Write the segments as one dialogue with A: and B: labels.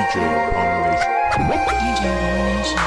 A: DJ Abomination.
B: DJ Abomination.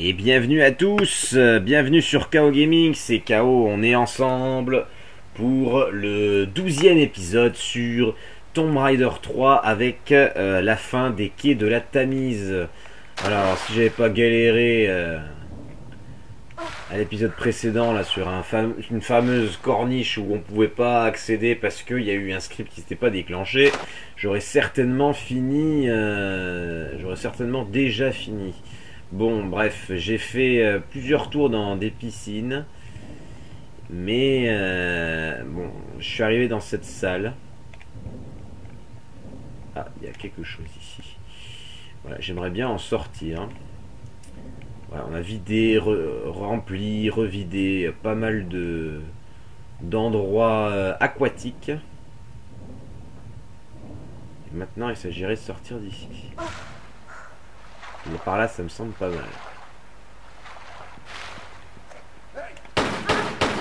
C: Et bienvenue à tous, bienvenue sur KO Gaming, c'est KO, on est ensemble pour le 12e épisode sur Tomb Raider 3 avec la fin des quais de la Tamise. Alors si j'avais pas galéré à l'épisode précédent là sur une fameuse corniche où on pouvait pas accéder parce qu'il y a eu un script qui s'était pas déclenché, j'aurais certainement fini, j'aurais certainement déjà fini. Bon, bref, j'ai fait plusieurs tours dans des piscines, mais bon, je suis arrivé dans cette salle. Ah, il y a quelque chose ici. Voilà, j'aimerais bien en sortir. Voilà, on a vidé, rempli, revidé pas mal d'endroits aquatiques. Et maintenant, il s'agirait de sortir d'ici. Mais par là, ça me semble pas mal.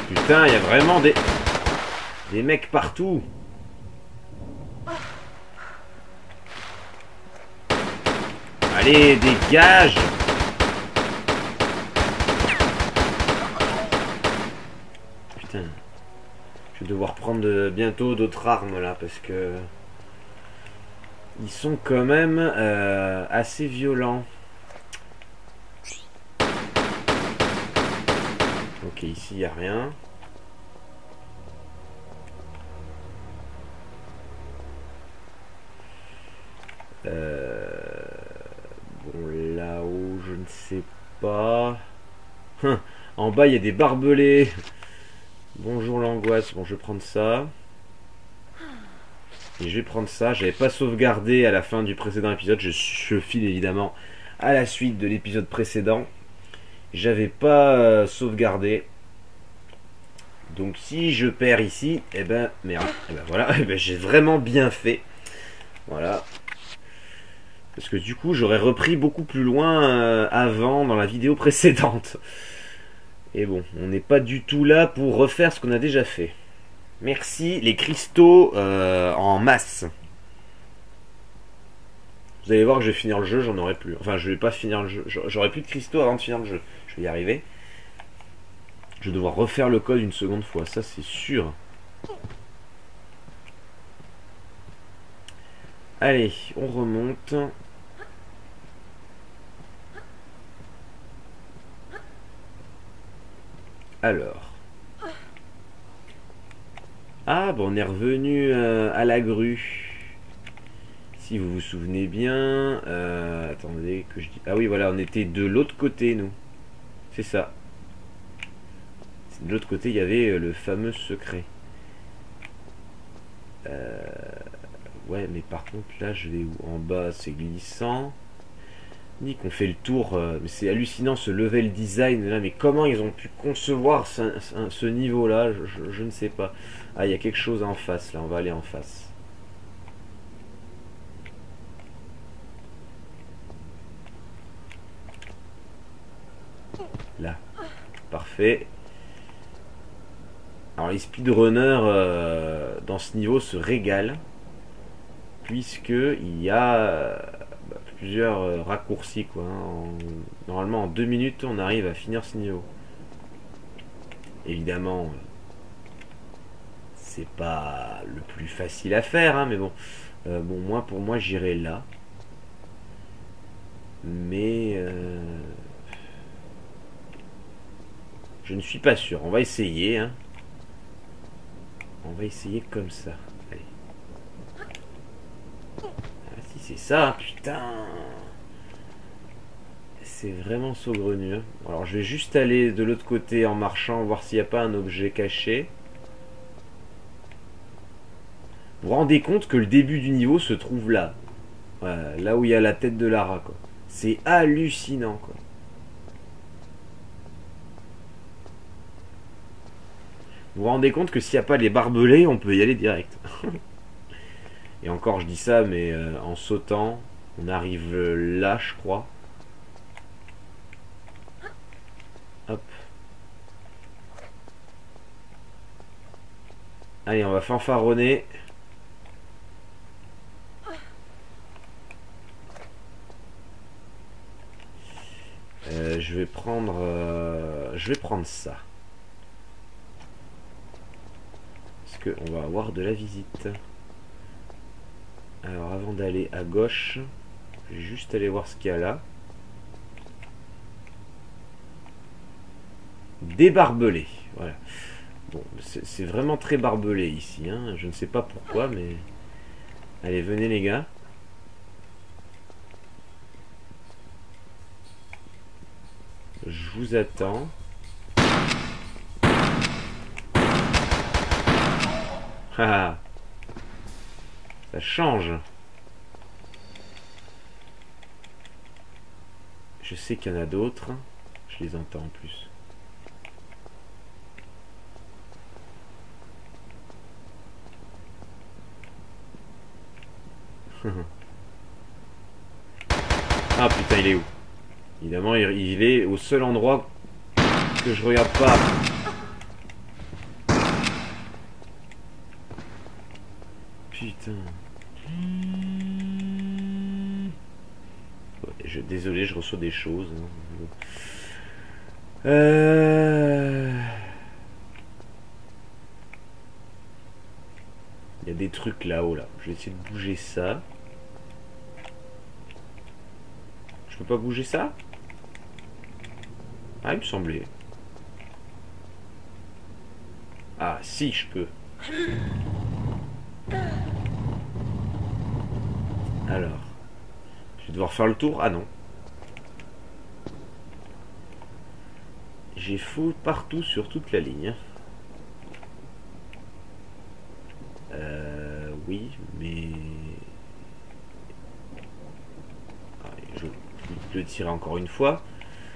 C: Putain, il y a vraiment des mecs partout. Allez, dégage. Putain. Je vais devoir prendre bientôt d'autres armes là, parce que ils sont quand même assez violents. Ok, ici il n'y a rien. Bon, là-haut, je ne sais pas. En bas, il y a des barbelés. Bonjour l'angoisse. Bon, je vais prendre ça. Et je vais prendre ça. J'avais pas sauvegardé à la fin du précédent épisode. Je file évidemment à la suite de l'épisode précédent. J'avais pas sauvegardé. Donc si je perds ici, eh ben merde. Eh ben voilà, eh ben, j'ai vraiment bien fait. Voilà. Parce que du coup j'aurais repris beaucoup plus loin avant dans la vidéo précédente. Et bon, on n'est pas du tout là pour refaire ce qu'on a déjà fait. Merci les cristaux en masse. Vous allez voir que je vais finir le jeu, j'en aurai plus. Enfin, je vais pas finir le jeu. J'aurai plus de cristaux avant de finir le jeu. Je vais y arriver. Je vais devoir refaire le code une seconde fois, ça c'est sûr. Allez, on remonte. Alors. Ah, bon, on est revenu à la grue. Si vous vous souvenez bien, attendez que je dis. Ah oui, voilà, on était de l'autre côté, nous. C'est ça. De l'autre côté, il y avait le fameux secret. Ouais, mais par contre, là, je vais où? En bas, c'est glissant. Nick, on fait le tour. Mais c'est hallucinant ce level design là. Mais comment ils ont pu concevoir ce niveau-là? Je ne sais pas. Ah, il y a quelque chose en face, là. On va aller en face. Là. parfait. Alors les speedrunners dans ce niveau se régalent, puisque il y a plusieurs raccourcis quoi. Normalement en 2 minutes on arrive à finir ce niveau. Évidemment, c'est pas le plus facile à faire, hein, mais bon, moi pour moi j'irai là. Mais je ne suis pas sûr. On va essayer, hein. On va essayer comme ça. Allez. Ah, si c'est ça, putain. C'est vraiment saugrenu. Hein. Alors je vais juste aller de l'autre côté en marchant, voir s'il n'y a pas un objet caché. Vous vous rendez compte que le début du niveau se trouve là. Voilà, là où il y a la tête de Lara, quoi. C'est hallucinant, quoi. Vous vous rendez compte que s'il n'y a pas les barbelés, on peut y aller direct. Et encore, je dis ça, mais en sautant, on arrive là, je crois. Hop. Allez, on va fanfaronner. Je vais prendre ça. Parce qu'on va avoir de la visite. Alors avant d'aller à gauche, je vais juste aller voir ce qu'il y a là. Des barbelés. Voilà. Bon, c'est vraiment très barbelé ici. Hein. Je ne sais pas pourquoi, mais... Allez, venez les gars. Je vous attends. Ah, ça change. Je sais qu'il y en a d'autres. Je les entends en plus. Ah putain, il est où? Évidemment, il est au seul endroit que je regarde pas. Putain. Ouais, désolé, je reçois des choses. Hein. Il y a des trucs là-haut, là. Je vais essayer de bouger ça. Je peux pas bouger ça? Ah, il me semblait. Ah, si, je peux. Alors. Je vais devoir faire le tour. Ah non. J'ai fou partout sur toute la ligne. Oui, mais... Ah, je vais le tirer encore une fois.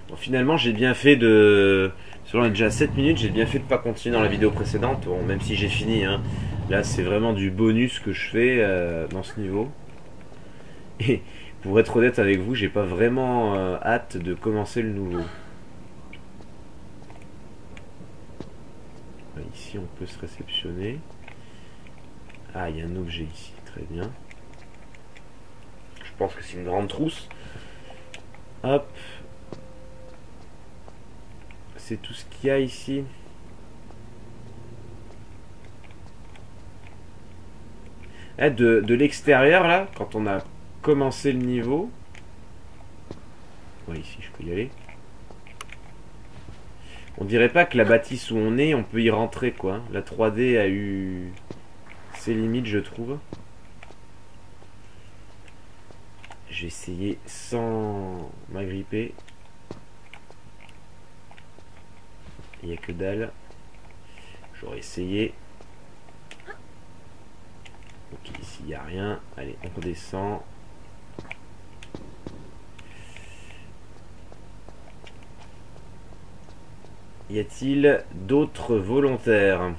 C: Bon, finalement, j'ai bien fait de... Selon on est déjà à 7 minutes, j'ai bien fait de pas continuer dans la vidéo précédente. Bon, même si j'ai fini. Hein. Là, c'est vraiment du bonus que je fais dans ce niveau. Et pour être honnête avec vous, j'ai pas vraiment hâte de commencer le nouveau. Ici, on peut se réceptionner. Ah, il y a un objet ici, très bien. Je pense que c'est une grande trousse. Hop. C'est tout ce qu'il y a ici. Ah, de l'extérieur, là, quand on a commencé le niveau. Ouais, ici, je peux y aller. On dirait pas que la bâtisse où on est, on peut y rentrer, quoi. La 3D a eu ses limites, je trouve. Je vais essayer sans m'agripper. Il n'y a que dalle. J'aurais essayé. Ok, ici il n'y a rien. Allez, on redescend. Y a-t-il d'autres volontaires?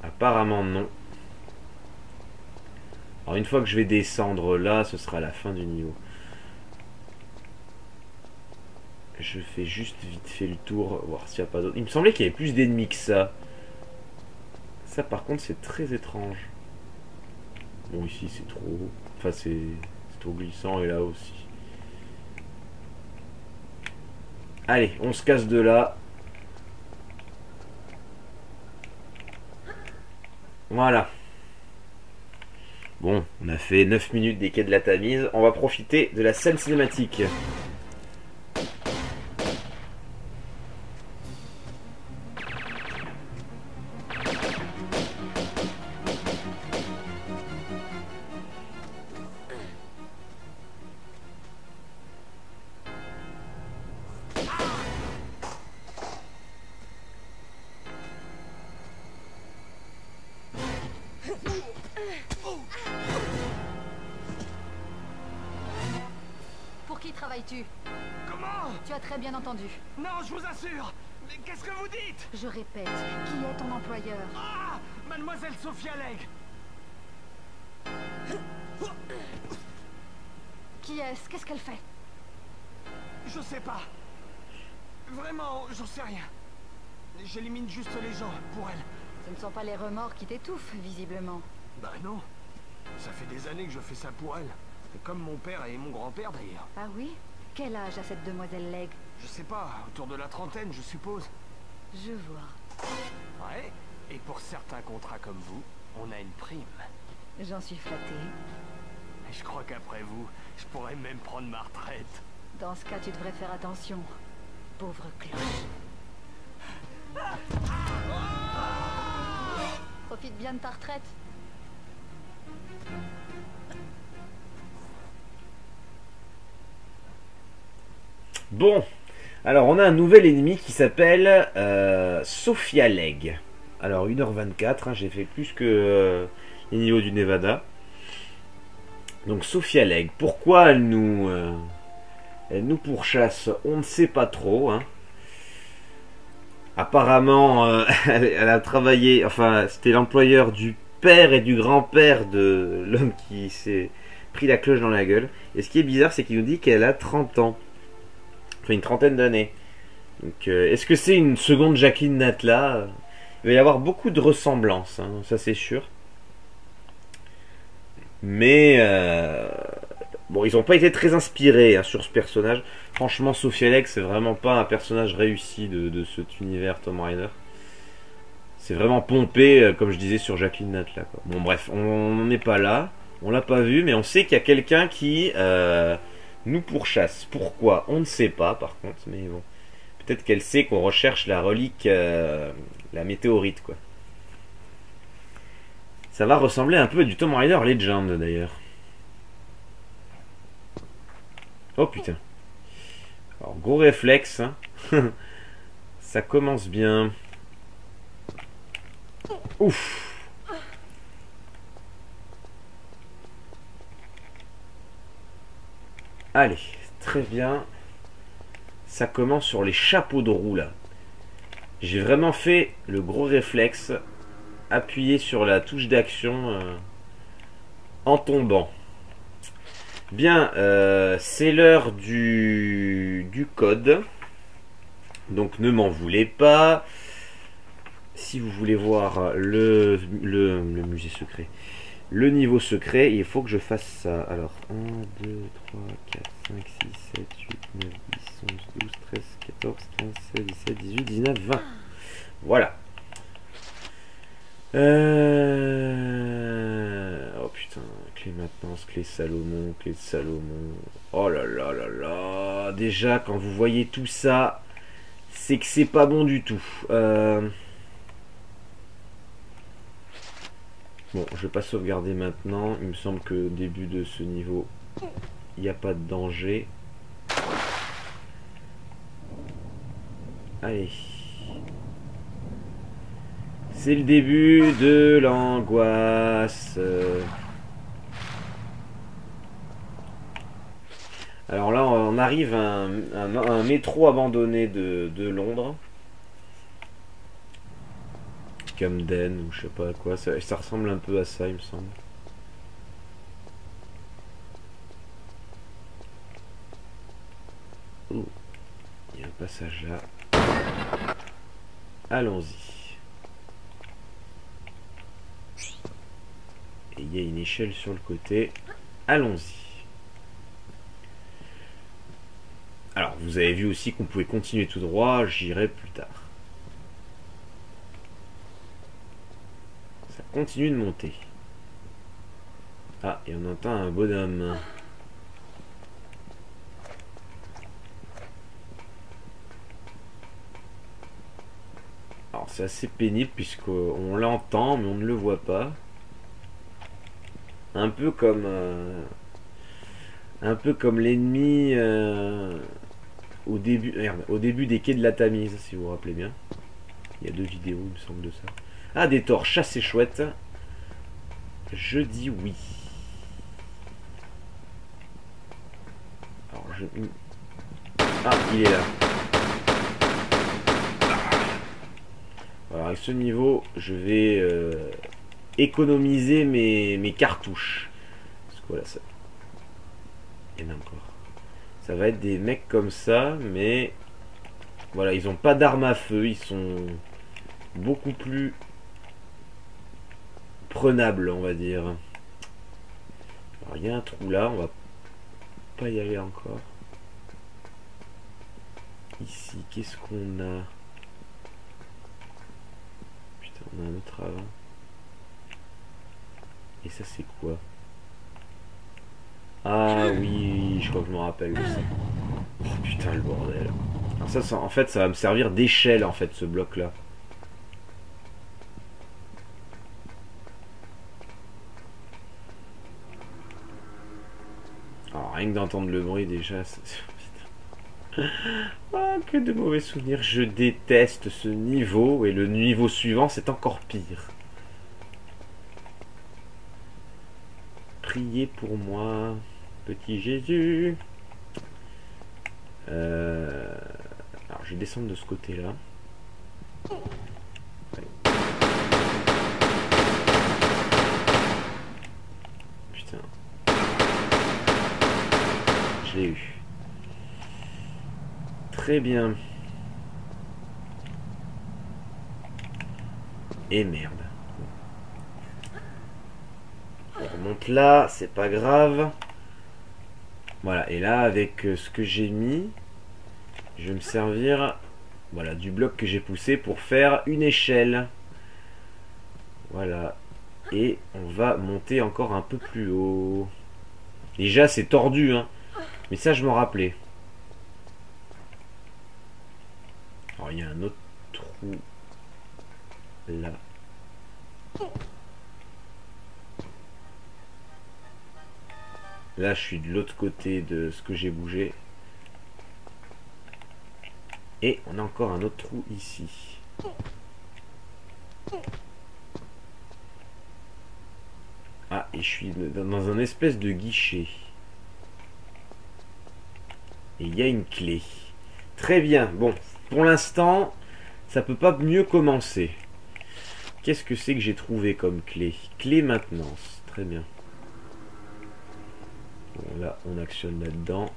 C: Apparemment non. Alors une fois que je vais descendre là, ce sera la fin du niveau. Je fais juste vite fait le tour, voir s'il n'y a pas d'autres. Il me semblait qu'il y avait plus d'ennemis que ça. Ça par contre c'est très étrange. Bon ici c'est trop... Enfin c'est trop glissant et là aussi. Allez, on se casse de là. Voilà. Bon, on a fait 9 minutes des quais de la Tamise. On va profiter de la scène cinématique.
B: Pour qui travailles-tu?
D: Comment?
B: Tu as très bien entendu.
D: Non, je vous assure. Mais qu'est-ce que vous dites?
B: Je répète, qui est ton employeur?
D: Ah, mademoiselle Sophia Legge.
B: Qui est-ce? Qu'est-ce qu'elle fait?
D: Je sais pas. Vraiment, j'en sais rien. J'élimine juste les gens, pour elle.
B: Ce ne sont pas les remords qui t'étouffent, visiblement.
D: Bah non. Ça fait des années que je fais ça pour elle. Comme mon père et mon grand-père d'ailleurs.
B: Ah oui? Quel âge a cette demoiselle Legge?
D: Je sais pas, autour de la trentaine, je suppose.
B: Je vois.
D: Ouais. Et pour certains contrats comme vous, on a une prime.
B: J'en suis flattée.
D: Et je crois qu'après vous, je pourrais même prendre ma retraite.
B: Dans ce cas, tu devrais faire attention. Pauvre cloche. Profite bien de ta retraite.
C: Bon, alors on a un nouvel ennemi qui s'appelle Sophia Legge. Alors 1h24, hein, j'ai fait plus que les niveaux du Nevada. Donc Sophia Legge, pourquoi elle nous pourchasse? On ne sait pas trop. Hein. Apparemment, elle a travaillé, enfin c'était l'employeur du père et du grand-père de l'homme qui s'est pris la cloche dans la gueule. Et ce qui est bizarre, c'est qu'il nous dit qu'elle a 30 ans. Enfin une trentaine d'années. Donc est-ce que c'est une seconde Jacqueline Natla? Il va y avoir beaucoup de ressemblances, hein, ça c'est sûr. Mais bon, ils n'ont pas été très inspirés hein, sur ce personnage. Franchement, Sophia Legge, c'est vraiment pas un personnage réussi de cet univers Tomb Raider. C'est vraiment pompé, comme je disais, sur Jacqueline Natla. Quoi. Bon, bref, on n'est pas là. On l'a pas vu, mais on sait qu'il y a quelqu'un qui nous pourchasse. Pourquoi? On ne sait pas, par contre. Mais bon, peut-être qu'elle sait qu'on recherche la relique, la météorite, quoi. Ça va ressembler un peu à du Tomb Raider Legend, d'ailleurs. Oh putain. Alors, gros réflexe. Hein. Ça commence bien. Ouf. Allez, très bien. Ça commence sur les chapeaux de roue, là. J'ai vraiment fait le gros réflexe. Appuyer sur la touche d'action en tombant. Bien, c'est l'heure du code. Donc ne m'en voulez pas. Si vous voulez voir le musée secret, le niveau secret, il faut que je fasse ça. Alors 1, 2, 3, 4, 5, 6, 7, 8, 9, 10, 11, 12, 13, 14, 15, 16, 17, 18, 19, 20. Voilà. Oh putain, clé maintenance, clé Salomon, clé de Salomon. Oh là là là là. Déjà, quand vous voyez tout ça, c'est que c'est pas bon du tout. Bon, je vais pas sauvegarder maintenant. Il me semble que au début de ce niveau, il n'y a pas de danger. Allez. C'est le début de l'angoisse. Alors là, on arrive à un métro abandonné de Londres. Camden ou je sais pas quoi. Ça ressemble un peu à ça, il me semble. passage là. Allons-y. Et il y a une échelle sur le côté. Allons-y. Alors, vous avez vu aussi qu'on pouvait continuer tout droit. J'irai plus tard. Ça continue de monter. Ah, et on entend un bonhomme. Alors, c'est assez pénible puisqu'on l'entend, mais on ne le voit pas. Un peu comme l'ennemi au début, merde, au début des quais de la Tamise, si vous vous rappelez bien. Il y a 2 vidéos, il me semble, de ça. Ah, des torches, ça c'est chouette. Je dis oui. Alors, ah, il est là. Alors, avec ce niveau, je vais économiser mes cartouches. Parce que voilà, ça... Il y en a encore. Ça va être des mecs comme ça, mais... Voilà, ils n'ont pas d'armes à feu. Ils sont beaucoup plus prenables, on va dire. Alors, il y a un trou là. On va pas y aller encore. Ici, qu'est-ce qu'on a? Putain, on a un autre avant. Et ça, c'est quoi? Ah oui, je crois que je me rappelle de ça. Oh putain, le bordel. Alors ça, en fait, ça va me servir d'échelle, en fait, ce bloc-là. Alors, rien que d'entendre le bruit, déjà... Ah, que de mauvais souvenirs. Je déteste ce niveau. Et le niveau suivant, c'est encore pire. Priez pour moi, petit Jésus. Alors, je vais descendre de ce côté-là. Ouais. Putain. Je l'ai eu. Très bien. Et merde. On remonte là, c'est pas grave. Voilà, et là, avec ce que j'ai mis, je vais me servir, voilà, du bloc que j'ai poussé pour faire une échelle. Voilà. Et on va monter encore un peu plus haut. Déjà, c'est tordu, hein. Mais ça, je m'en rappelais. Alors, il y a un autre trou là. Là, je suis de l'autre côté de ce que j'ai bougé. Et on a encore un autre trou ici. Ah, et je suis dans un espèce de guichet. Et il y a une clé. Très bien. Bon, pour l'instant, ça peut pas mieux commencer. Qu'est-ce que c'est que j'ai trouvé comme clé? Clé maintenance. Très bien. Bon, là, on actionne là-dedans.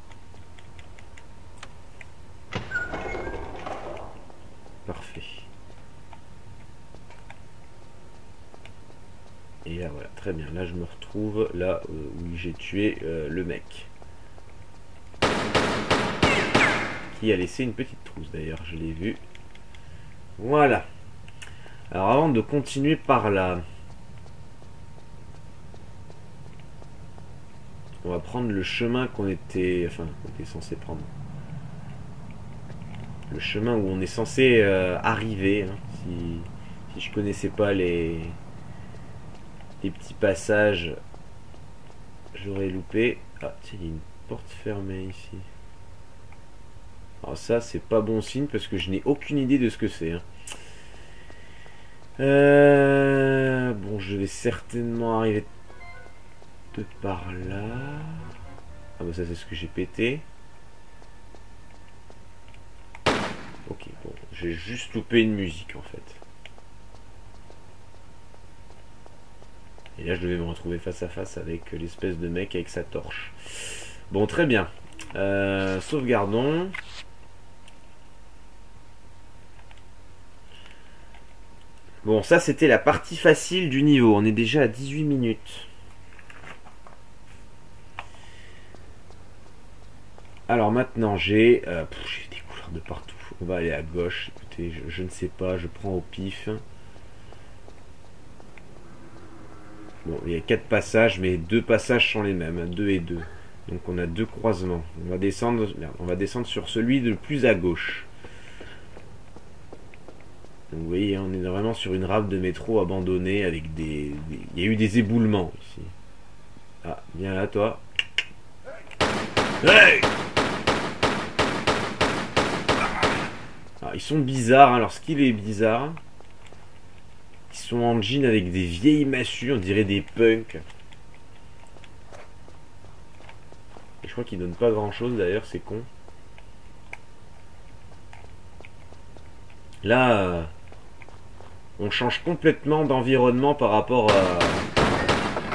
C: Parfait. Et là, voilà, très bien. Là, je me retrouve là où j'ai tué le mec. Qui a laissé une petite trousse, d'ailleurs, je l'ai vu. Voilà. Alors, avant de continuer par là... On va prendre le chemin qu'on était... Enfin, qu'on était censé prendre. Le chemin où on est censé arriver. Hein, si je connaissais pas les petits passages, j'aurais loupé. Ah, tiens, il y a une porte fermée ici. Alors ça, c'est pas bon signe parce que je n'ai aucune idée de ce que c'est. Hein. Bon, je vais certainement arriver de par là. Ah bah ça c'est ce que j'ai pété. Ok, bon, j'ai juste loupé une musique en fait. Et là je devais me retrouver face à face avec l'espèce de mec avec sa torche. Bon, très bien. Sauvegardons. Bon, ça c'était la partie facile du niveau. On est déjà à 18 minutes. Alors maintenant j'ai des couleurs de partout. On va aller à gauche. Écoutez, je ne sais pas, je prends au pif. Bon, il y a 4 passages, mais 2 passages sont les mêmes, 2 et 2. Donc on a 2 croisements. On va descendre, on va descendre sur celui de plus à gauche. Donc vous voyez, on est vraiment sur une rame de métro abandonnée avec des... Il y a eu des éboulements ici. Ah, viens là toi. Hey! Alors, ils sont bizarres, hein. Lorsqu'il est bizarre. Ils sont en jean avec des vieilles massues, on dirait des punks. Et je crois qu'ils donnent pas grand chose d'ailleurs, c'est con. Là, on change complètement d'environnement par rapport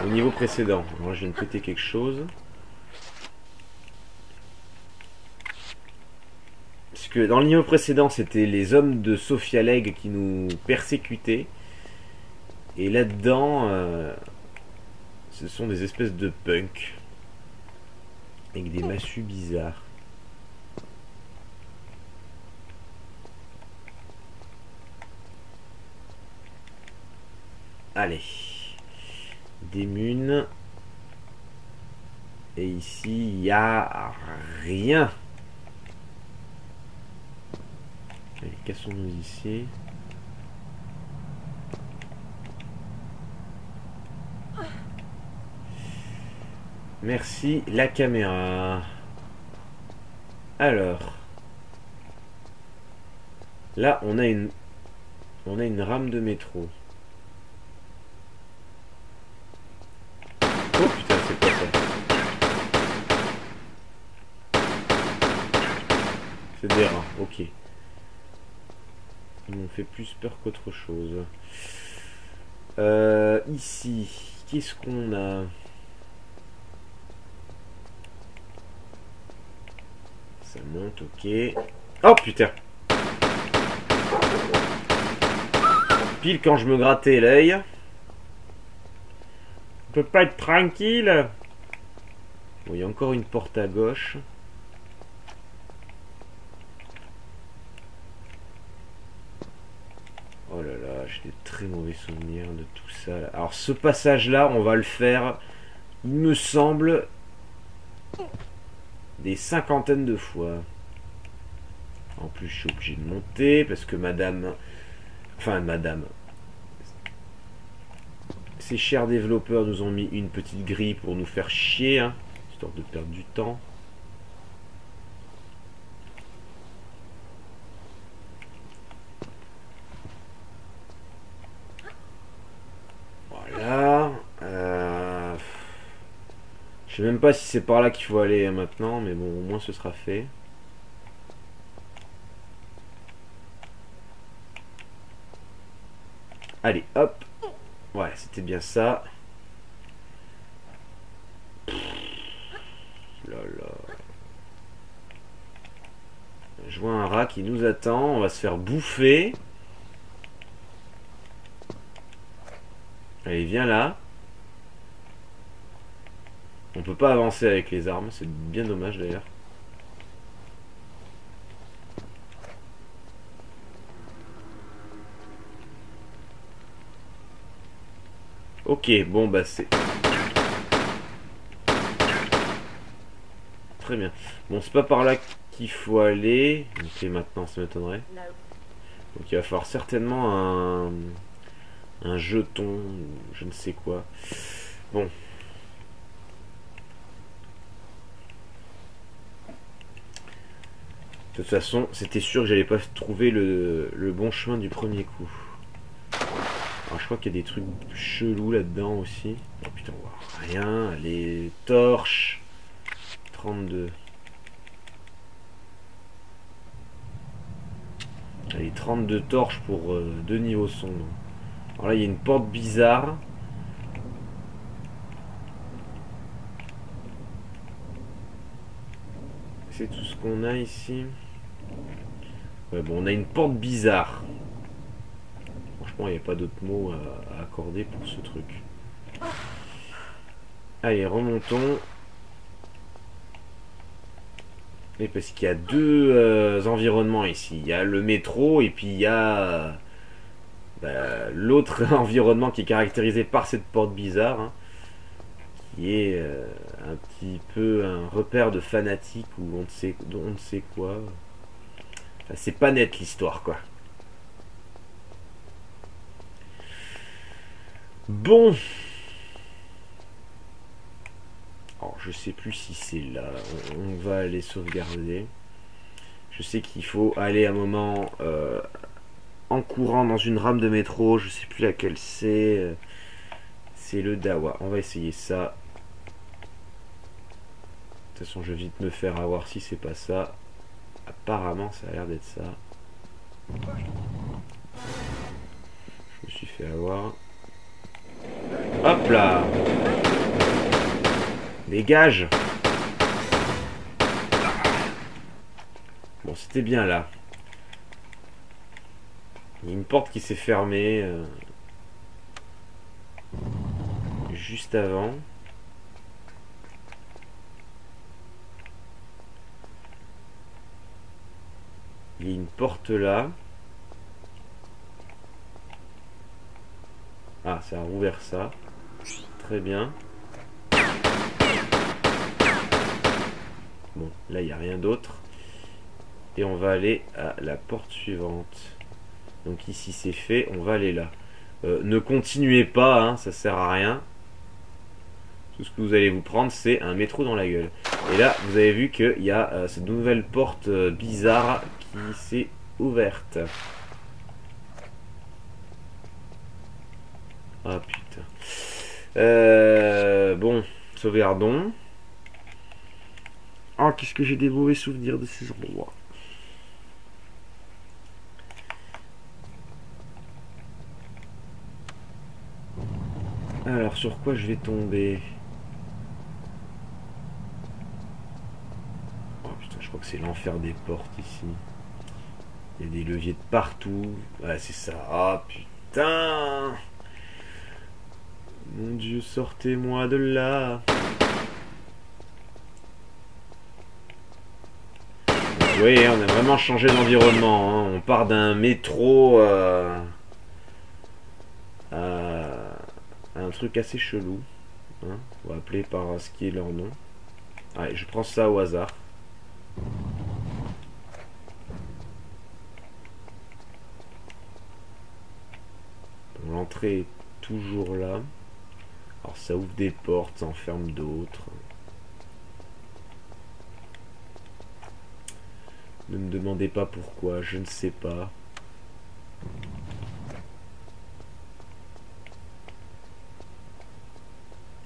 C: au niveau précédent. Moi, je viens de péter quelque chose. Parce que dans le niveau précédent, c'était les hommes de Sophia Legg qui nous persécutaient. Et là-dedans, ce sont des espèces de punks. Avec des massues bizarres. Allez. Des munes. Et ici, il n'y a rien. Allez, cassons-nous ici. Merci la caméra. Alors. Là, on a une rame de métro. Oh putain, c'est quoi ça? C'est des rats, ok. Ils m'ont fait plus peur qu'autre chose. Ici, qu'est-ce qu'on a? Ça monte, ok. Oh putain! Pile quand je me grattais l'œil. On peut pas être tranquille. Bon, il y a encore une porte à gauche. Oh là là, j'ai des très mauvais souvenirs de tout ça. Là. Alors ce passage-là, on va le faire, il me semble, des cinquantaines de fois. En plus, je suis obligé de monter parce que madame... Enfin, madame... Ces chers développeurs nous ont mis une petite grille pour nous faire chier, hein, histoire de perdre du temps. Voilà. Je sais même pas si c'est par là qu'il faut aller maintenant, mais bon, au moins ce sera fait. Allez, hop. Ouais, c'était bien ça. Là là. Je vois un rat qui nous attend. On va se faire bouffer. Allez, viens là. On peut pas avancer avec les armes. C'est bien dommage d'ailleurs. Ok, bon bah c'est... Très bien. Bon, c'est pas par là qu'il faut aller. Ok, maintenant ça m'étonnerait. Donc il va falloir certainement un jeton, je ne sais quoi. Bon. De toute façon, c'était sûr que j'allais pas trouver le bon chemin du premier coup. Alors je crois qu'il y a des trucs chelous là-dedans aussi. Oh putain, wow, rien. Les torches. 32. Allez, 32 torches pour 2 niveaux sombres. Alors là, il y a une porte bizarre. C'est tout ce qu'on a ici. Ouais, bon, on a une porte bizarre. Bon, je Franchement, il n'y a pas d'autres mots à accorder pour ce truc. Allez, remontons. Et parce qu'il y a deux environnements ici. Il y a le métro et puis il y a l'autre environnement qui est caractérisé par cette porte bizarre. Hein, qui est un petit peu un repère de fanatiques ou on ne sait quoi. Enfin, c'est pas net l'histoire, quoi. Bon. Alors, je sais plus si c'est là. On va aller sauvegarder. Je sais qu'il faut aller un moment en courant dans une rame de métro. Je sais plus laquelle c'est. C'est le Dawa. On va essayer ça. De toute façon, je vais vite me faire avoir si c'est pas ça. Apparemment, ça a l'air d'être ça. Je me suis fait avoir. Hop là! Dégage! Bon, c'était bien là. Il y a une porte qui s'est fermée juste avant. Il y a une porte là. Ah, ça a rouvert ça. Très bien. Bon, là, il n'y a rien d'autre. Et on va aller à la porte suivante. Donc ici, c'est fait. On va aller là. Ne continuez pas, hein, ça sert à rien. Tout ce que vous allez vous prendre, c'est un métro dans la gueule. Et là, vous avez vu qu'il y a cette nouvelle porte bizarre qui s'est ouverte. Ah putain. Bon, sauvegardons. Ah, qu'est-ce que j'ai des mauvais souvenirs de ces endroits. Alors, sur quoi je vais tomber? Oh putain, je crois que c'est l'enfer des portes ici. Il y a des leviers de partout. Ouais, c'est ça. Ah putain! Mon Dieu, sortez-moi de là. Vous voyez, on a vraiment changé d'environnement. Hein. On part d'un métro à un truc assez chelou. Hein. On va appeler par ce qui est leur nom. Allez, je prends ça au hasard. Bon, l'entrée est toujours là. Alors ça ouvre des portes, ça en ferme d'autres. Ne me demandez pas pourquoi, je ne sais pas.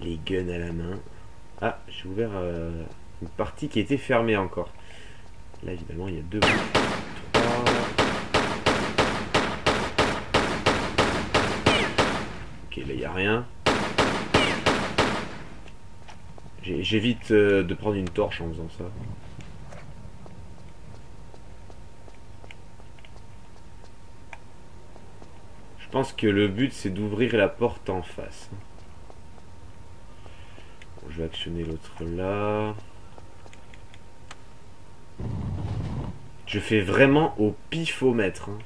C: Les guns à la main. Ah, j'ai ouvert une partie qui était fermée encore. Là évidemment il y a deux bouts. Trois. Ok, là il n'y a rien. J'évite de prendre une torche en faisant ça. Je pense que le but c'est d'ouvrir la porte en face. Bon, je vais actionner l'autre là. Je fais vraiment au pifomètre. Hein.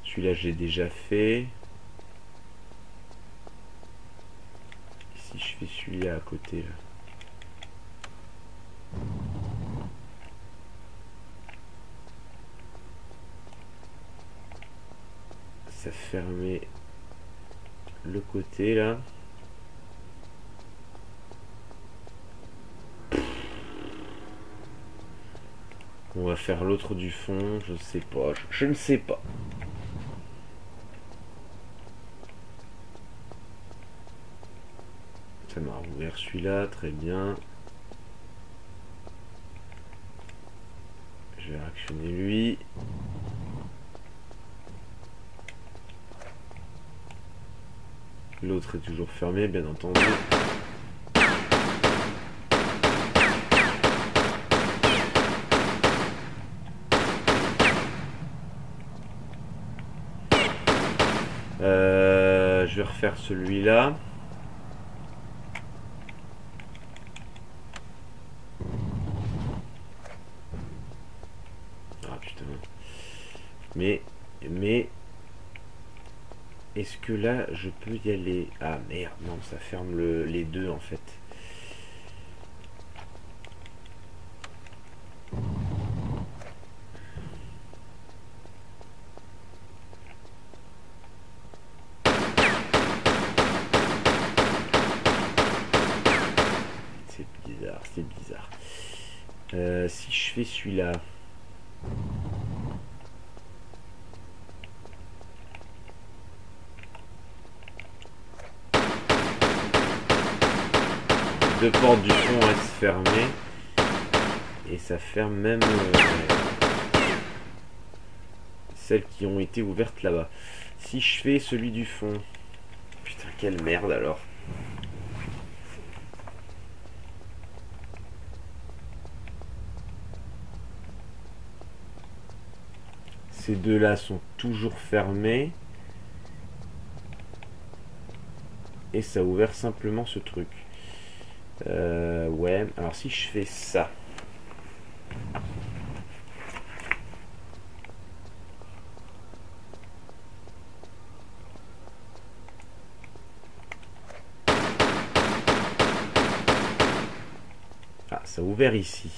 C: Celui-là, j'ai déjà fait. Si je fais celui-là à côté, là. Ça fermait le côté, là. On va faire l'autre du fond, je sais pas, je ne sais pas. Ça m'a ouvert celui-là, très bien. Je vais réactionner lui. L'autre est toujours fermé, bien entendu. vais refaire celui-là. Ah putain. Mais est-ce que là je peux y aller? Ah merde, non, ça ferme les deux en fait. C'est bizarre. Si je fais celui-là. Deux portes du fond restent fermées. Et ça ferme même celles qui ont été ouvertes là-bas. Si je fais celui du fond. Putain, quelle merde alors. Ces deux-là sont toujours fermés. Et ça a ouvert simplement ce truc. Ouais, alors si je fais ça. Ah, ça a ouvert ici.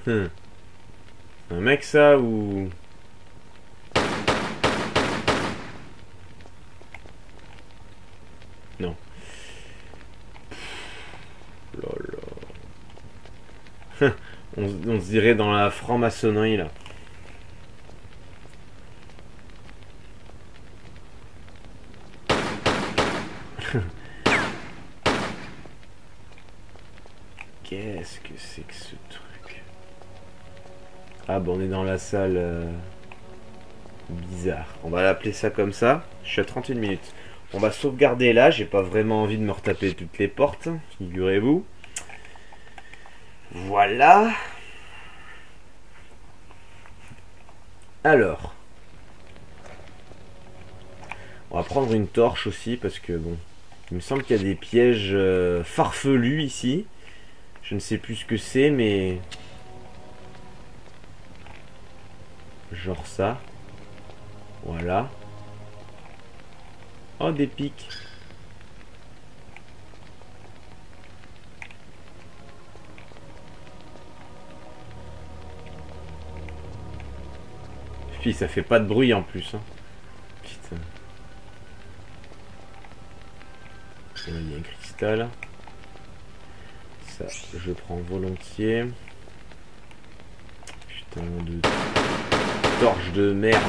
C: Un mec ça ou... Non. Lol. On se dirait dans la franc-maçonnerie là. Qu'est-ce que c'est que ce truc? Ah bon, on est dans la salle bizarre. On va l'appeler ça comme ça. Je suis à 31 minutes. On va sauvegarder là. J'ai pas vraiment envie de me retaper toutes les portes, figurez-vous. Voilà. Alors. On va prendre une torche aussi parce que bon. Il me semble qu'il y a des pièges farfelus ici. Je ne sais plus ce que c'est, mais... Genre ça. Voilà. Oh, des pics. Puis ça fait pas de bruit en plus. Hein. Putain. Il y a un cristal. Ça, je prends volontiers. Putain de torche de merde.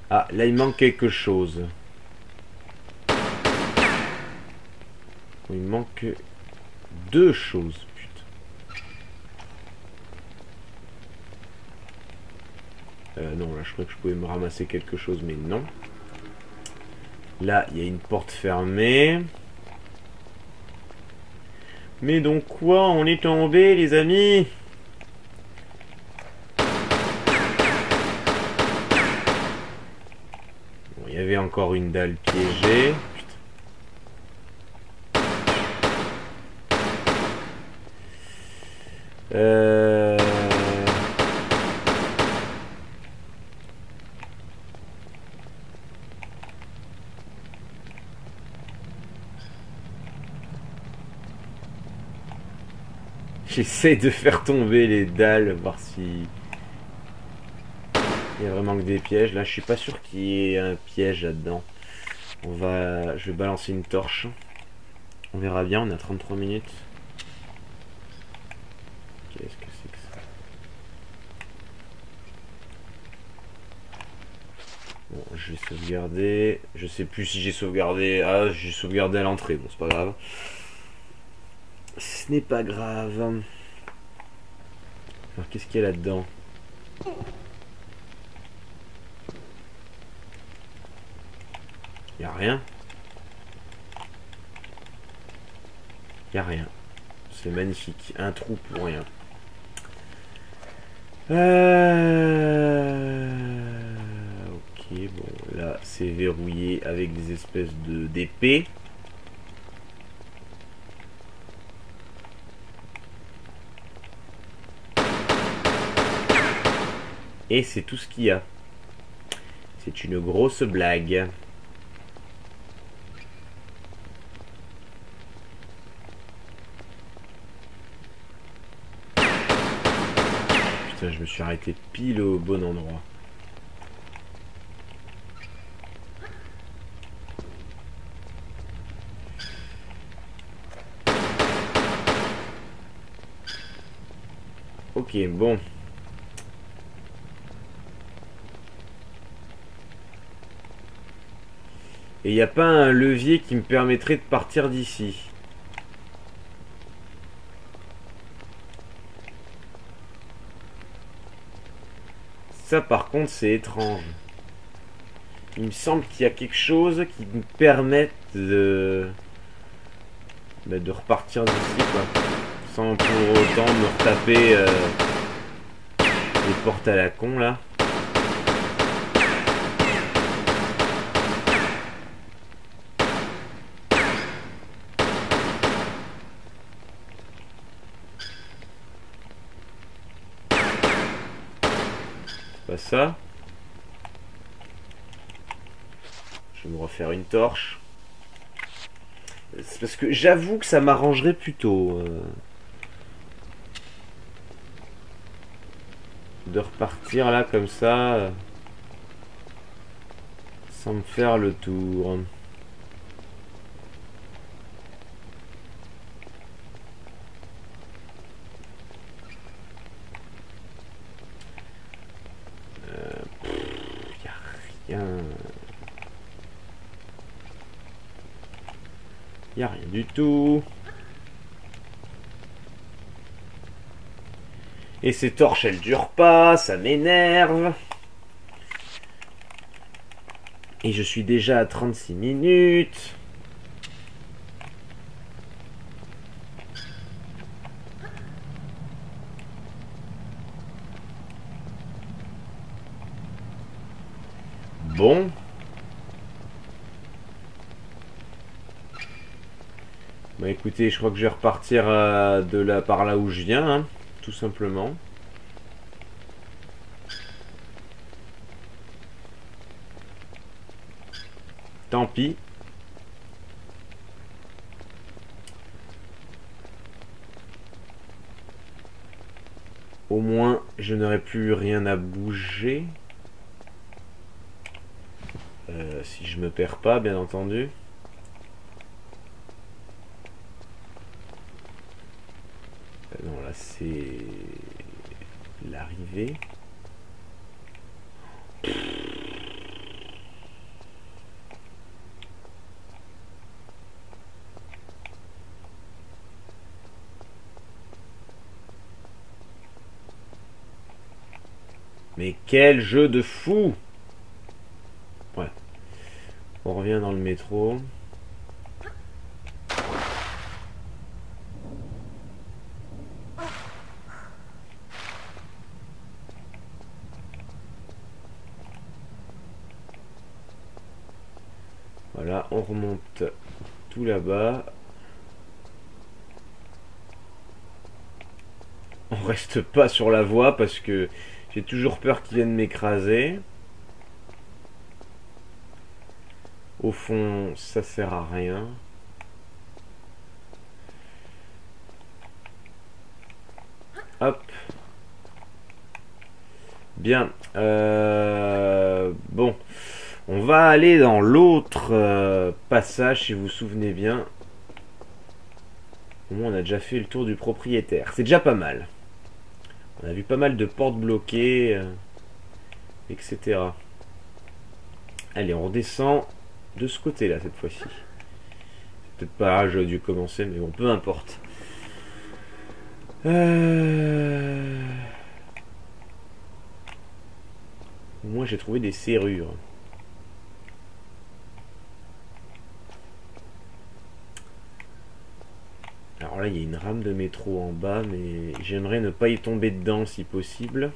C: Ah, là il manque quelque chose. Il manque deux choses. Putain. Non, là je crois que je pouvais me ramasser quelque chose, mais non. Là, il y a une porte fermée. Mais donc quoi? On est tombé, les amis? Bon, il y avait encore une dalle piégée. J'essaie de faire tomber les dalles, voir si il y a vraiment que des pièges. Là, je suis pas sûr qu'il y ait un piège là-dedans. Je vais balancer une torche. On verra bien. On a 33 minutes. Qu'est-ce que c'est que ça? Bon, je vais sauvegarder. Je sais plus si j'ai sauvegardé. Ah, j'ai sauvegardé à l'entrée. Bon, c'est pas grave. Ce n'est pas grave. Alors, qu'est-ce qu'il y a là-dedans? Il n'y a rien. Y a rien. C'est magnifique. Un trou pour rien. Ok, bon, là, c'est verrouillé avec des espèces d'épées. Et c'est tout ce qu'il y a. C'est une grosse blague. Putain, je me suis arrêté pile au bon endroit. Ok, bon. Et il n'y a pas un levier qui me permettrait de partir d'ici. Ça par contre c'est étrange. Il me semble qu'il y a quelque chose qui me permette de repartir d'ici quoi. Sans pour autant me retaper les portes à la con là. Pas ça. Je vais me refaire une torche. C'est parce que j'avoue que ça m'arrangerait plutôt de repartir là comme ça sans me faire le tour. Y a rien du tout. Et ces torches elles durent pas, ça m'énerve. Et je suis déjà à 36 minutes. Bon. Bah écoutez, je crois que je vais repartir par là où je viens, hein, tout simplement. Tant pis. Au moins, je n'aurai plus rien à bouger. Si je me perds pas, bien entendu. Non, là, c'est l'arrivée. Mais quel jeu de fou! Ouais. On revient dans le métro. Voilà, on remonte tout là-bas. On reste pas sur la voie parce que j'ai toujours peur qu'ils viennent m'écraser. Au fond, ça sert à rien. Hop. Bien. Bon. On va aller dans l'autre passage, si vous vous souvenez bien. Au moins, on a déjà fait le tour du propriétaire. C'est déjà pas mal. On a vu pas mal de portes bloquées, etc. Allez, on redescend de ce côté-là, cette fois-ci. C'est peut-être pas là, j'aurais dû commencer, mais bon, peu importe. Au moins, j'ai trouvé des serrures. Ah, il y a une rame de métro en bas, mais j'aimerais ne pas y tomber dedans si possible.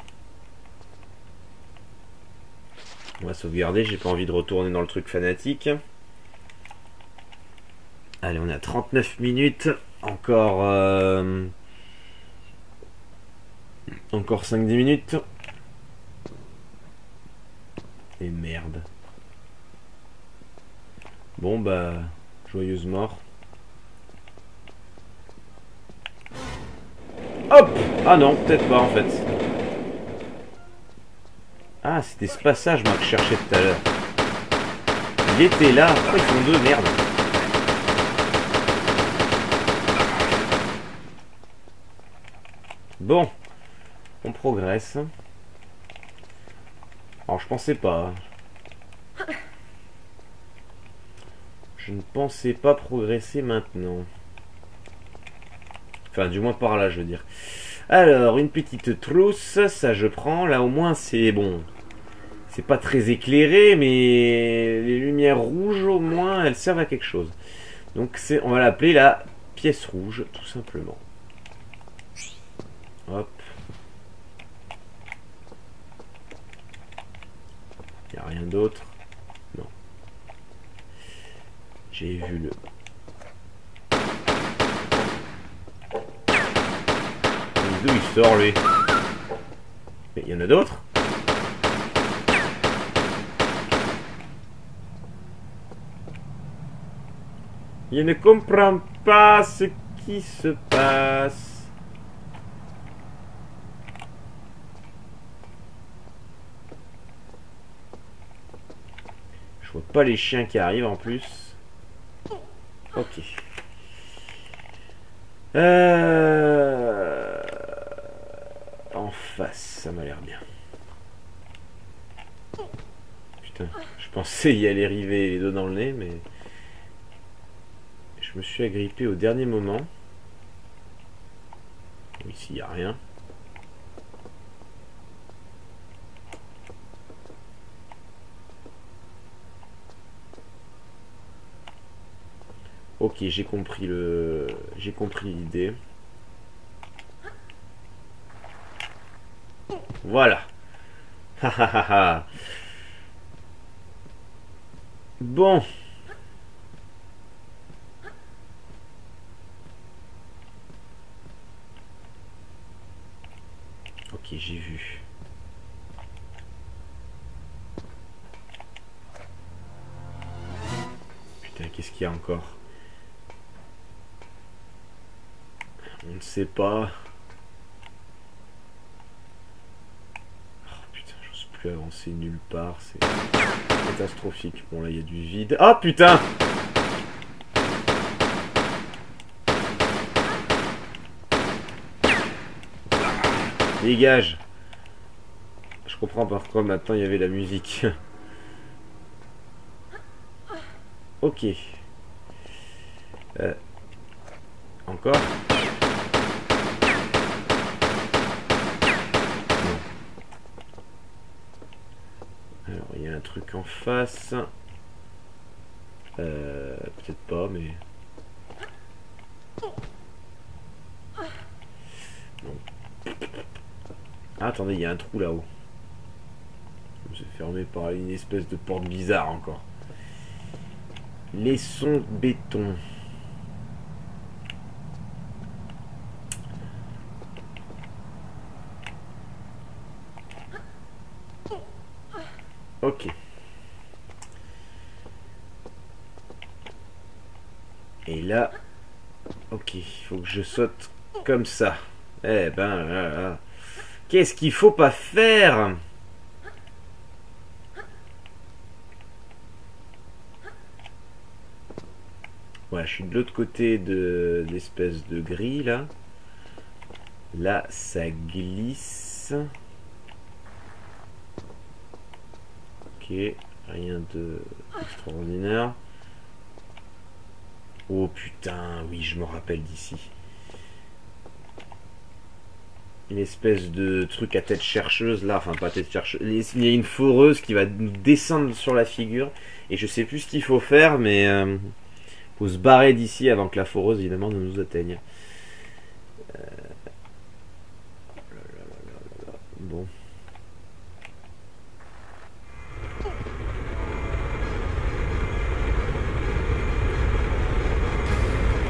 C: On va sauvegarder, j'ai pas envie de retourner dans le truc fanatique. Allez, on est à 39 minutes. Encore 5-10 minutes. Et merde. Bon bah, joyeuse mort. Hop! Ah non, peut-être pas en fait. Ah, c'était ce passage moi que je cherchais tout à l'heure. Il était là. Pourquoi ils font deux? Merde. Bon. On progresse. Alors je pensais pas. Je ne pensais pas progresser maintenant. Enfin, du moins par là, je veux dire. Alors, une petite trousse, ça je prends. Là, au moins, c'est bon. C'est pas très éclairé, mais les lumières rouges, au moins, elles servent à quelque chose. Donc, on va l'appeler la pièce rouge, tout simplement. Hop. Il n'y a rien d'autre. Non. J'ai vu le... D'où il sort lui? Mais il y en a d'autres? Je ne comprends pas ce qui se passe. Je vois pas les chiens qui arrivent en plus. Ok. En face, ça m'a l'air bien. Putain, je pensais y aller river les deux dans le nez, mais... Je me suis agrippé au dernier moment. Ici, il n'y a rien. Ok, j'ai compris l'idée. Voilà. Bon. Ok, j'ai vu. Putain, qu'est-ce qu'il y a encore? On ne sait pas. Oh putain, j'ose plus avancer nulle part. C'est catastrophique. Bon, là, il y a du vide. Ah putain! Dégage! Je comprends par quoi maintenant il y avait la musique. Ok. Encore? Alors, il y a un truc en face. Peut-être pas, mais... Non. Ah, attendez, il y a un trou là-haut. C'est fermé par une espèce de porte bizarre encore. Les sons de béton. Ok. Et là, ok, il faut que je saute comme ça. Eh ben, là. Qu'est-ce qu'il faut pas faire? Voilà, je suis de l'autre côté de l'espèce de grille là. Là, ça glisse. Ok, rien de extraordinaire. Oh putain, oui, je me rappelle d'ici. Une espèce de truc à tête chercheuse là, enfin pas tête chercheuse. Il y a une foreuse qui va nous descendre sur la figure. Et je sais plus ce qu'il faut faire, mais faut se barrer d'ici avant que la foreuse évidemment ne nous atteigne. Bon.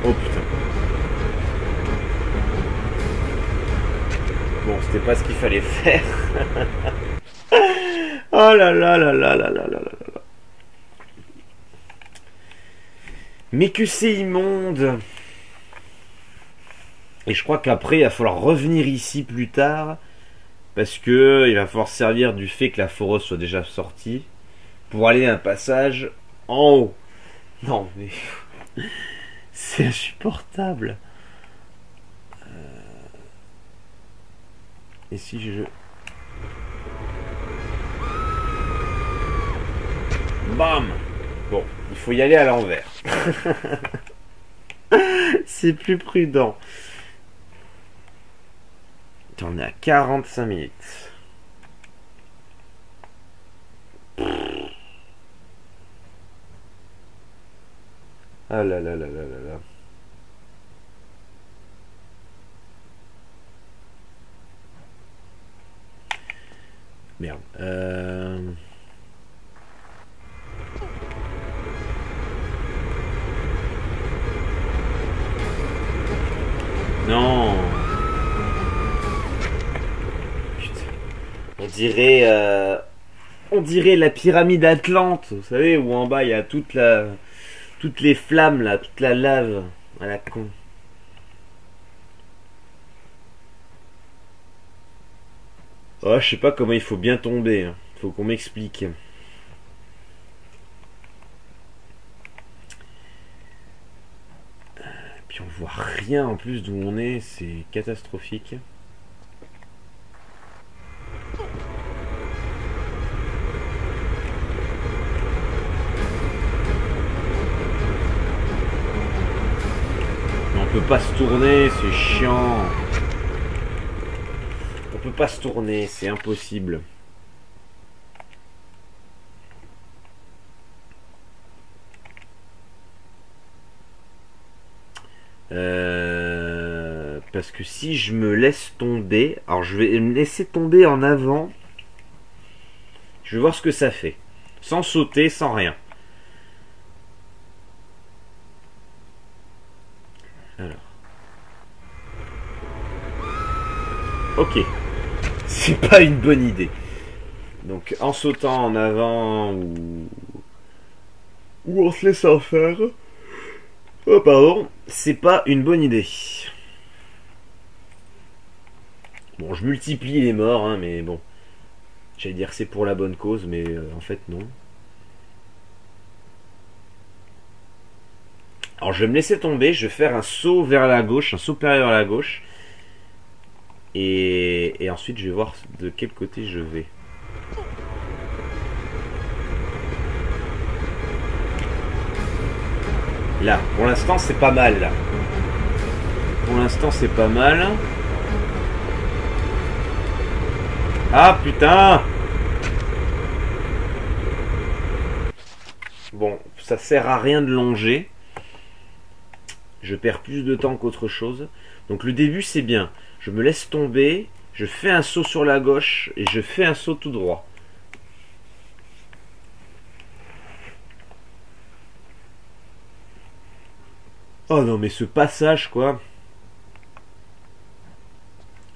C: Oh putain. Bon, c'était pas ce qu'il fallait faire. Oh là là là là là là là là là. Mais que c'est immonde. Et je crois qu'après, il va falloir revenir ici plus tard. Parce que il va falloir se servir du fait que la foreuse soit déjà sortie. Pour aller à un passage en haut. Non, mais... c'est insupportable. Et si je... Bam! Bon, il faut y aller à l'envers. C'est plus prudent. On est à 45 minutes. Ah là là là là là là. Merde. Non. Putain. On dirait la pyramide Atlante, vous savez, où en bas il y a toutes les flammes là, toute la lave à la con. Oh, je sais pas comment il faut bien tomber. Hein. Faut qu'on m'explique. Puis on voit rien en plus d'où on est, c'est catastrophique. On peut pas se tourner, c'est chiant. On peut pas se tourner, c'est impossible. Parce que si je me laisse tomber, alors je vais me laisser tomber en avant. Je vais voir ce que ça fait. Sans sauter, sans rien. Alors. Ok. C'est pas une bonne idée. Donc en sautant en avant ou en se laissant faire. Oh pardon. C'est pas une bonne idée. Bon, je multiplie les morts, hein, mais bon. J'allais dire que c'est pour la bonne cause, mais en fait non. Alors je vais me laisser tomber, je vais faire un saut vers la gauche, un saut périlleux vers la gauche. Et ensuite je vais voir de quel côté je vais. Là, pour l'instant c'est pas mal. Là. Pour l'instant c'est pas mal. Ah putain! Bon, ça sert à rien de longer. Je perds plus de temps qu'autre chose. Donc le début c'est bien. Je me laisse tomber, je fais un saut sur la gauche et je fais un saut tout droit. Oh non mais ce passage quoi.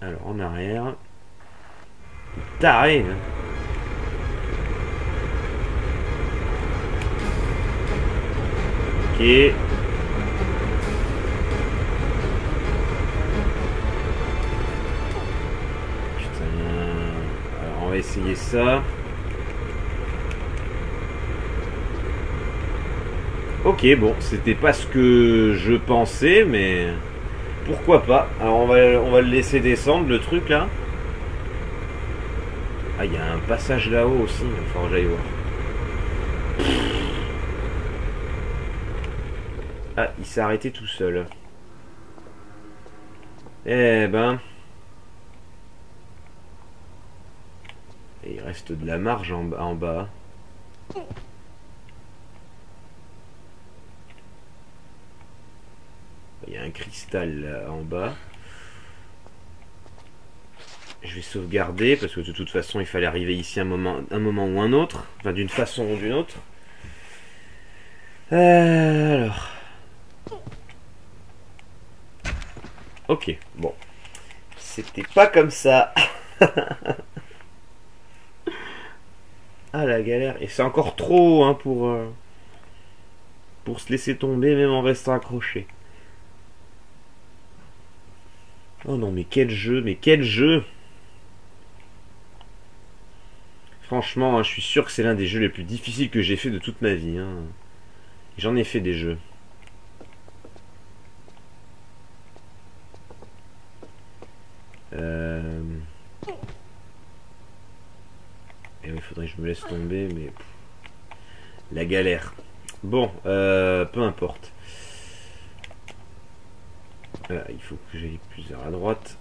C: Alors en arrière. Taré hein. Ok. On va essayer ça. Ok, bon, c'était pas ce que je pensais, mais pourquoi pas. Alors on va le laisser descendre, le truc là. Ah, il y a un passage là-haut aussi, il va falloir que j'aille voir. Ah, il s'est arrêté tout seul. Eh ben... Et il reste de la marge en bas. Il y a un cristal là en bas. Je vais sauvegarder parce que de toute façon il fallait arriver ici un moment ou un autre. Enfin d'une façon ou d'une autre. Alors. Ok, bon. C'était pas comme ça. Ah la galère. Et c'est encore trop hein, pour se laisser tomber même en restant accroché. Oh non mais quel jeu, mais quel jeu. Franchement, hein, je suis sûr que c'est l'un des jeux les plus difficiles que j'ai fait de toute ma vie. Hein. J'en ai fait des jeux. Et il faudrait que je me laisse tomber, mais... La galère. Bon, peu importe. Il faut que j'aille plus vers la droite.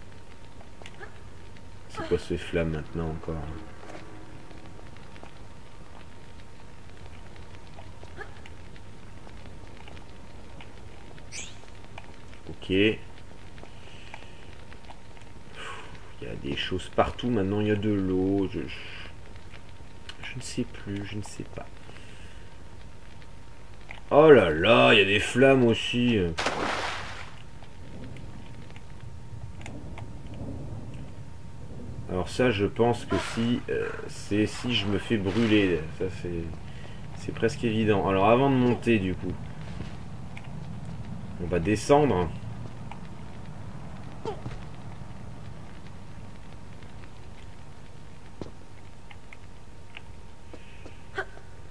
C: C'est quoi ce flamme maintenant encore? Ok. Il y a des choses partout. Maintenant, il y a de l'eau. Je ne sais plus. Je ne sais pas. Oh là là, il y a des flammes aussi. Alors ça, je pense que c'est si je me fais brûler. Ça, c'est presque évident. Alors avant de monter, du coup, on va descendre.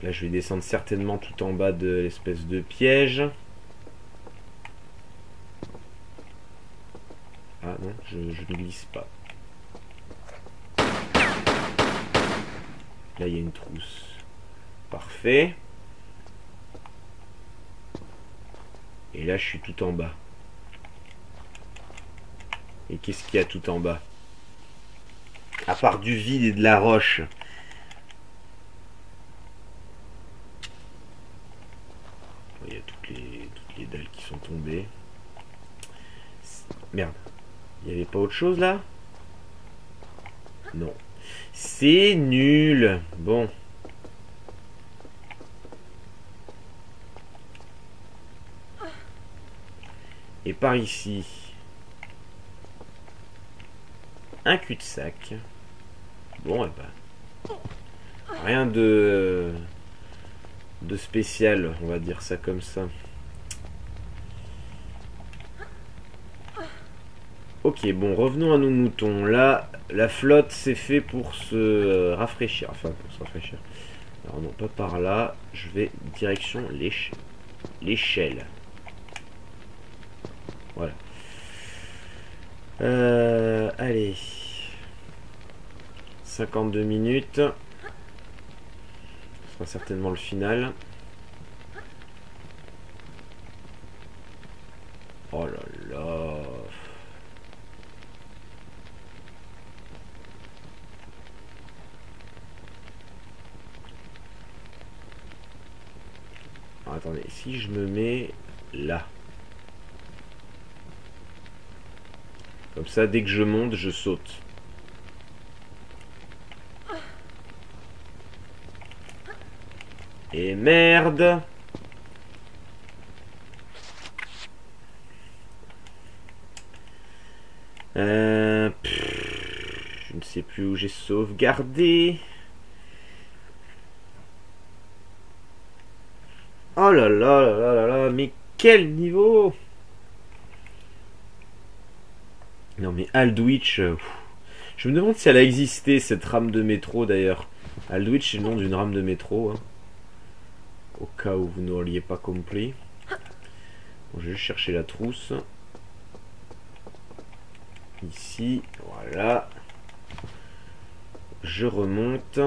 C: Là, je vais descendre certainement tout en bas de l'espèce de piège. Ah non, je ne glisse pas. Là, il y a une trousse. Parfait. Et là, je suis tout en bas. Et qu'est-ce qu'il y a tout en bas? À part du vide et de la roche. Il y a toutes les dalles qui sont tombées. Merde. Il n'y avait pas autre chose là? Non. C'est nul. Bon. Et par ici. Un cul-de-sac. Bon, et ben. Rien de spécial, on va dire ça comme ça. Ok, bon, revenons à nos moutons. Là, la flotte, c'est fait pour se rafraîchir. Enfin, pour se rafraîchir. Alors non, pas par là. Je vais direction l'échelle. Voilà. Allez. 52 minutes. Ce sera certainement le final. Oh là là. Alors, attendez, si je me mets là. Comme ça, dès que je monte, je saute. Et merde! Je ne sais plus où j'ai sauvegardé. Oh là là là là là là, mais quel niveau! Non mais Aldwych, je me demande si elle a existé cette rame de métro d'ailleurs. Aldwych c'est le nom d'une rame de métro. Hein. Au cas où vous n'auriez pas compris. Bon, je vais chercher la trousse. Ici, voilà. Je remonte.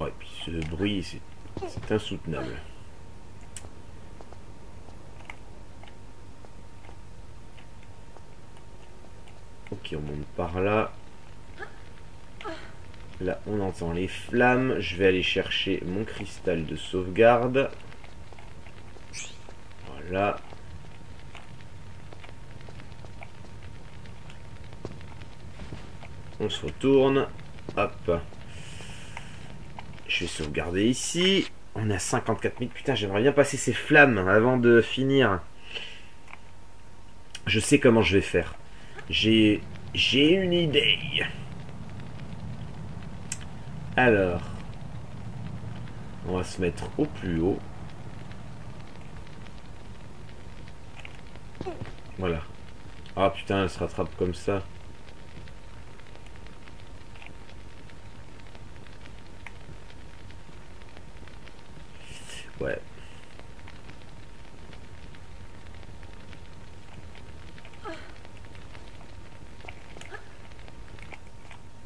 C: Ouais, puis ce bruit, c'est insoutenable. Ok, on monte par là. Là, on entend les flammes. Je vais aller chercher mon cristal de sauvegarde. Là. On se retourne. Hop. Je vais sauvegarder ici. On a 54 000. Putain, j'aimerais bien passer ces flammes avant de finir. Je sais comment je vais faire. J'ai une idée. Alors. On va se mettre au plus haut. Voilà. Ah putain, elle se rattrape comme ça. Ouais.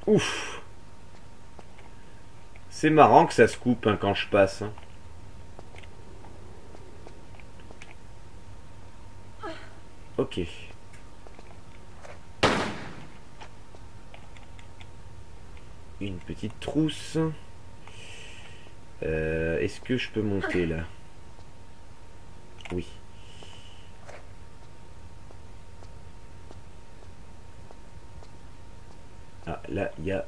C: Ouf. C'est marrant que ça se coupe hein, quand je passe. Hein. Ok. Une petite trousse. Est-ce que je peux monter là? Oui. Ah, là, il y a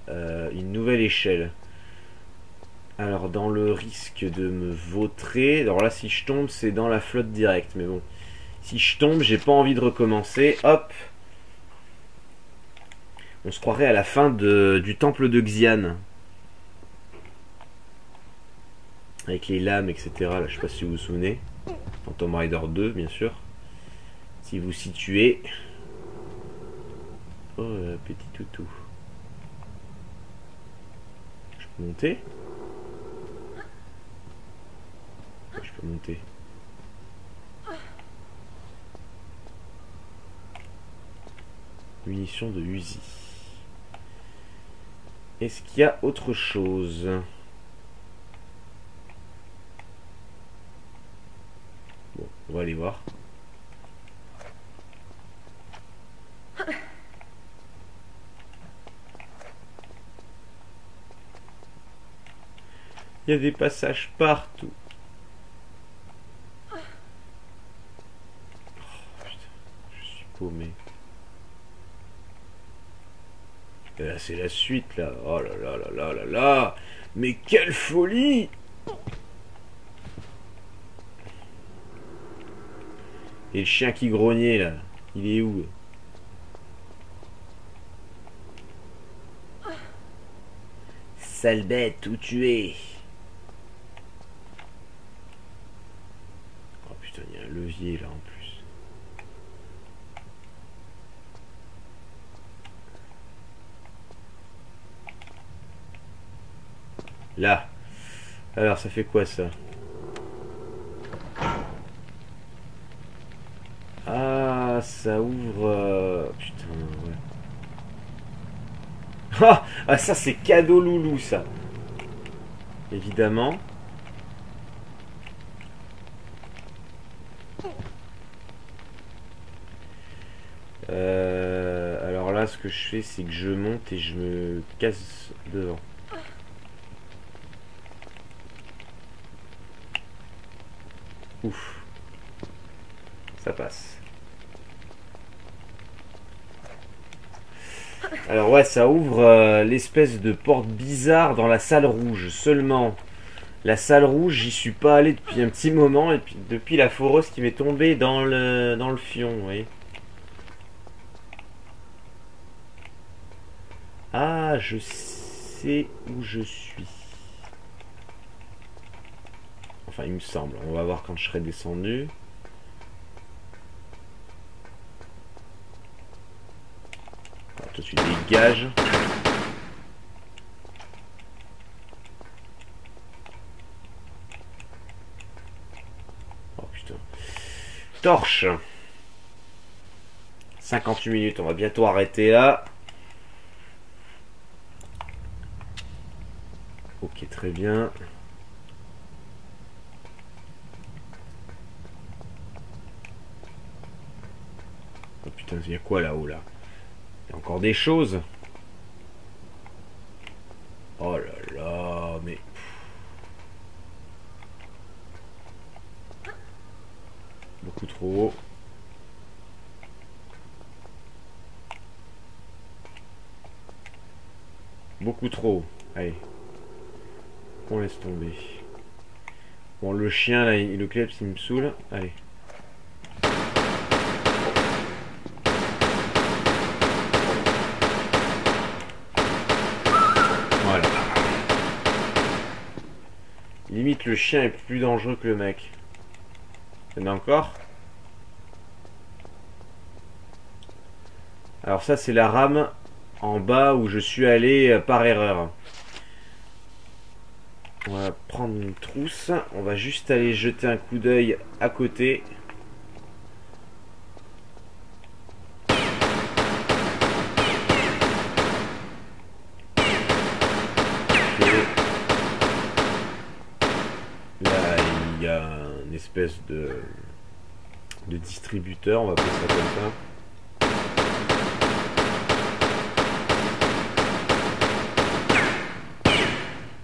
C: une nouvelle échelle. Alors, dans le risque de me vautrer... Alors là, si je tombe, c'est dans la flotte directe. Mais bon, si je tombe, j'ai pas envie de recommencer. Hop. On se croirait à la fin du temple de Xian. Avec les lames, etc. Là, je sais pas si vous vous souvenez. Dans Tomb Raider 2, bien sûr. Si vous situez. Oh, petit toutou. Je peux monter? Je peux monter. Munitions de Uzi. Est-ce qu'il y a autre chose? Bon, on va aller voir. Il y a des passages partout. Oh, putain, je suis paumé. Et là, c'est la suite, là. Oh là là là là là là. Mais quelle folie! Et le chien qui grognait, là. Il est où? Sale bête, où tu es? Oh putain, il y a un levier, là, en plus. Là. Alors, ça fait quoi, ça? Ah, ça ouvre... Putain, ouais. Ah, ça, c'est cadeau loulou, ça. Évidemment. Alors là, ce que je fais, c'est que je monte et je me casse devant. Ouf. Ça passe. Alors ouais, ça ouvre l'espèce de porte bizarre dans la salle rouge. Seulement, la salle rouge, j'y suis pas allé depuis un petit moment. Et puis depuis la foreuse qui m'est tombée dans le fion, vous voyez. Ah, je sais où je suis. Enfin, il me semble. On va voir quand je serai descendu. Alors, toi, tu dégages. Oh putain. Torche. 58 minutes. On va bientôt arrêter là. Ok, très bien. Oh putain, il y a quoi là-haut là? Il y a encore des choses. Oh là là, mais... Beaucoup beaucoup trop haut. Beaucoup trop haut. Allez. On laisse tomber. Bon, le chien, là, le kleps, il me saoule. Allez. Voilà. Limite, le chien est plus dangereux que le mec. Il y en a encore. Alors ça, c'est la rame en bas où je suis allé par erreur. On va prendre une trousse. On va juste aller jeter un coup d'œil à côté. Là, il y a une espèce de distributeur, on va appeler ça comme ça.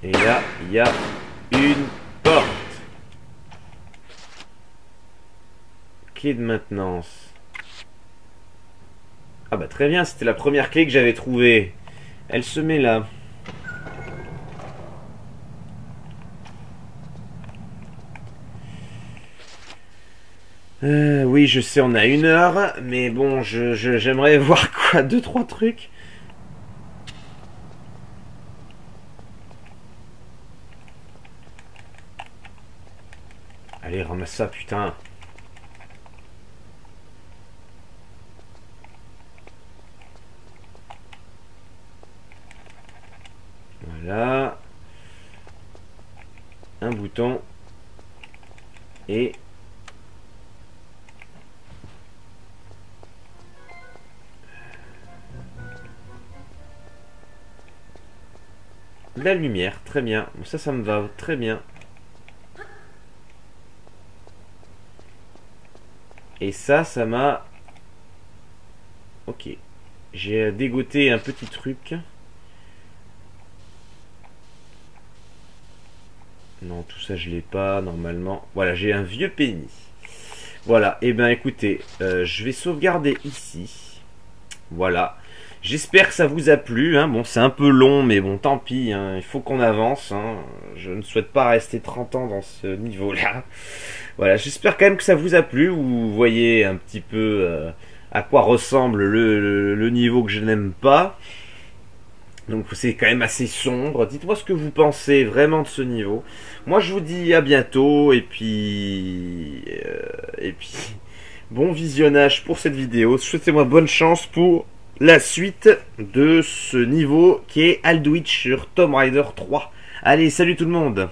C: Et là, il y a une porte. Clé de maintenance. Ah bah très bien, c'était la première clé que j'avais trouvée. Elle se met là. Oui, je sais, on a 1 heure, mais bon, j'aimerais voir quoi, 2-3 trucs. Allez, ramasse ça, putain. Voilà. Un bouton. Et... de la lumière, très bien. Bon, ça me va très bien. Et ça m'a... Ok. J'ai dégoté un petit truc. Non, tout ça je l'ai pas, normalement. Voilà, j'ai un vieux penny. Voilà, et ben écoutez, je vais sauvegarder ici. Voilà. J'espère que ça vous a plu, hein. Bon, c'est un peu long, mais bon, tant pis, hein. Il faut qu'on avance, hein. Je ne souhaite pas rester 30 ans dans ce niveau-là. Voilà, j'espère quand même que ça vous a plu. Vous voyez un petit peu à quoi ressemble le niveau que je n'aime pas. Donc c'est quand même assez sombre. Dites-moi ce que vous pensez vraiment de ce niveau. Moi, je vous dis à bientôt, et puis bon visionnage pour cette vidéo. Souhaitez-moi bonne chance pour la suite de ce niveau qui est Aldwych sur Tomb Raider 3. Allez, salut tout le monde!